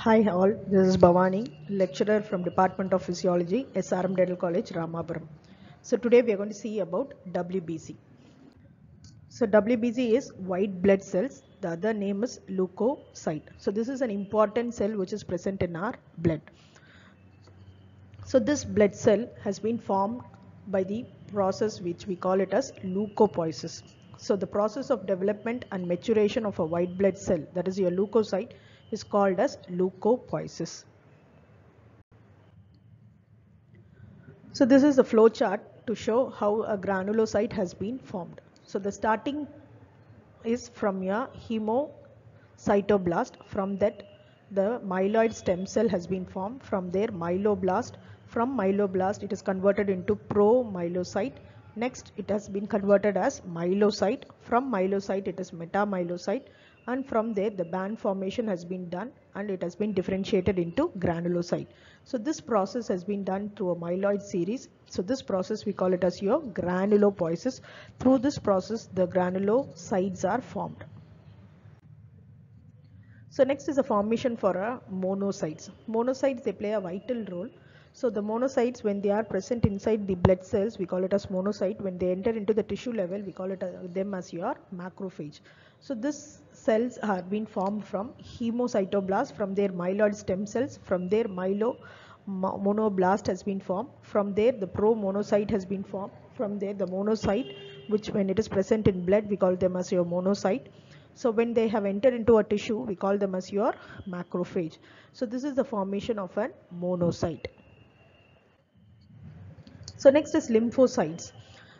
Hi all, this is Bhavani, lecturer from Department of Physiology, SRM Dental College, Ramapuram. So today we are going to see about WBC. So WBC is white blood cells. The other name is leukocyte. So this is an important cell which is present in our blood. So this blood cell has been formed by the process which we call it as leucopoiesis. So the process of development and maturation of a white blood cell, that is your leukocyte, is called as leucopoiesis. So this is a flow chart to show how a granulocyte has been formed. So the starting is from your hemocytoblast. From that, the myeloid stem cell has been formed. From there, myeloblast. From myeloblast, it is converted into promyelocyte. Next, it has been converted as myelocyte. From myelocyte, it is metamyelocyte. And from there, the band formation has been done and it has been differentiated into granulocyte. So this process has been done through a myeloid series. So this process we call it as your granulopoiesis. Through this process, the granulocytes are formed. So next is a formation for a monocytes. Monocytes, they play a vital role. So the monocytes, when they are present inside the blood cells, we call it as monocyte. When they enter into the tissue level, we call it them as your macrophage. So this cells have been formed from hemocytoblast, from their myeloid stem cells, from their monoblast has been formed. From there, the promonocyte has been formed. From there, the monocyte, which when it is present in blood, we call them as your monocyte. So when they have entered into a tissue, we call them as your macrophage. So this is the formation of a monocyte. So next is lymphocytes.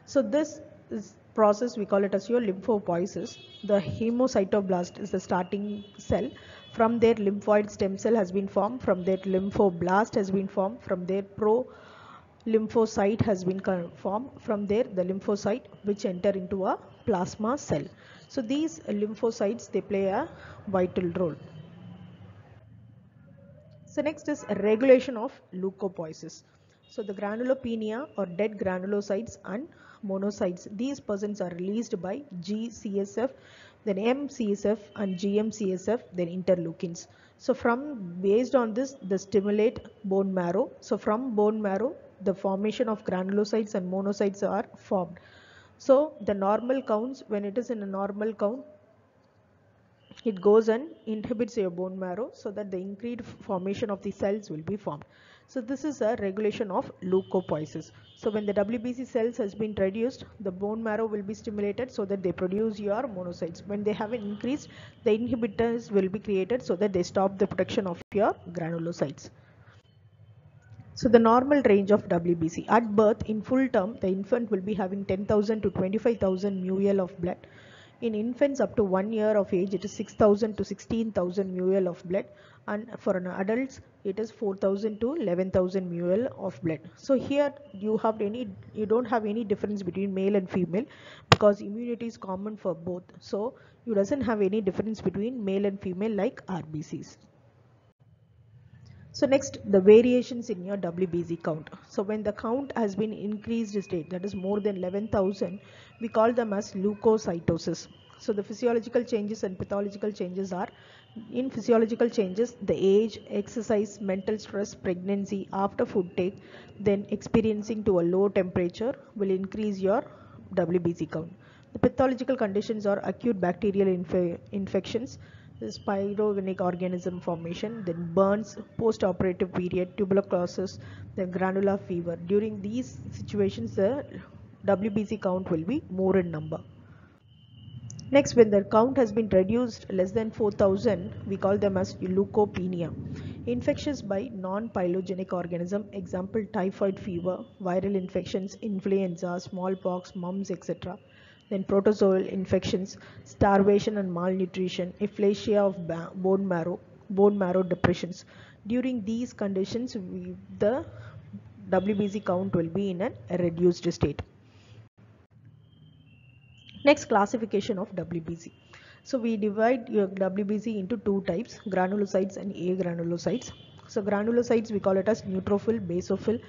So this is process we call it as your lymphopoiesis. The hemocytoblast is the starting cell. From there, lymphoid stem cell has been formed. From there, lymphoblast has been formed. From there, lymphocyte has been formed. From there, the lymphocyte which enter into a plasma cell. So these lymphocytes, they play a vital role. So next is regulation of leucopoiesis. So the granulopenia or dead granulocytes and monocytes, these persons are released by GCSF, then MCSF and GMCSF, then interleukins. So based on this, they stimulate bone marrow. So from bone marrow, the formation of granulocytes and monocytes are formed. So the normal counts, when it is in a normal count, it goes and inhibits your bone marrow so that the increased formation of the cells will be formed. So this is a regulation of leucopoiesis. So when the WBC cells has been reduced, the bone marrow will be stimulated so that they produce your monocytes. When they have increased, the inhibitors will be created so that they stop the production of your granulocytes. So the normal range of WBC at birth, in full term, the infant will be having 10,000 to 25,000 ml of blood. In infants up to 1 year of age, it is 6,000 to 16,000 ml of blood, and for an adults, it is 4,000 to 11,000 ml of blood. So here you don't have any difference between male and female because immunity is common for both. So you doesn't have any difference between male and female like RBCs. So next, the variations in your WBC count. So when the count has been increased state, that is more than 11,000, we call them as leukocytosis. So the physiological changes and pathological changes are, in physiological changes, the age, exercise, mental stress, pregnancy, after food take, then experiencing to a low temperature will increase your WBC count. The pathological conditions are acute bacterial infections, spirogenic organism formation, then burns, post-operative period, tuberculosis, then granular fever. During these situations, the WBC count will be more in number. Next, when the count has been reduced less than 4,000, we call them as leukopenia. Infections by non-pyrogenic organism, example typhoid fever, viral infections, influenza, smallpox, mumps, etc. Then protozoal infections, starvation and malnutrition, aphasia of bone marrow depressions. During these conditions, the WBC count will be in a reduced state. Next, classification of WBC. So we divide your WBC into two types, granulocytes and agranulocytes. So granulocytes, we call it as neutrophil, basophil,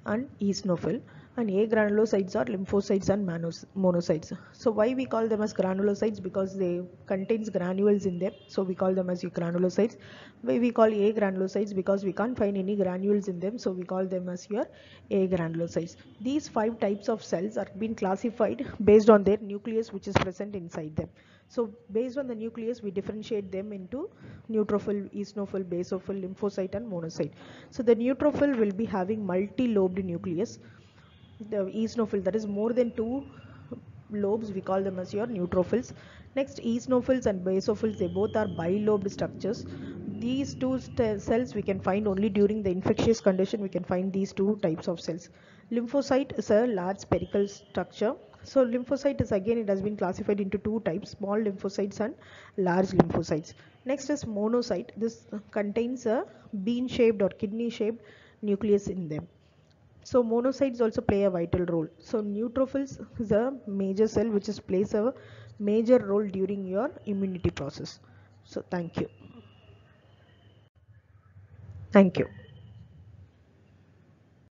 and eosinophil, and A granulocytes are lymphocytes and monocytes. So why we call them as granulocytes? Because they contains granules in them, so we call them as granulocytes. Why we call A granulocytes? Because we can't find any granules in them, so we call them as your A granulocytes. These 5 types of cells are being classified based on their nucleus which is present inside them. So based on the nucleus we differentiate them into neutrophil, eosinophil, basophil, lymphocyte and monocyte. So the neutrophil will be having multi-lobed nucleus. The eosinophil, that is more than 2 lobes, we call them as your neutrophils. Next, eosinophils and basophils, they both are bilobed structures. These two cells we can find only during the infectious condition. We can find these 2 types of cells. Lymphocyte is a large spherical structure. So lymphocyte is, again, it has been classified into 2 types, small lymphocytes and large lymphocytes. Next is monocyte. This contains a bean shaped or kidney shaped nucleus in them. So monocytes also play a vital role. So neutrophils is a major cell which plays a major role during your immunity process. So thank you.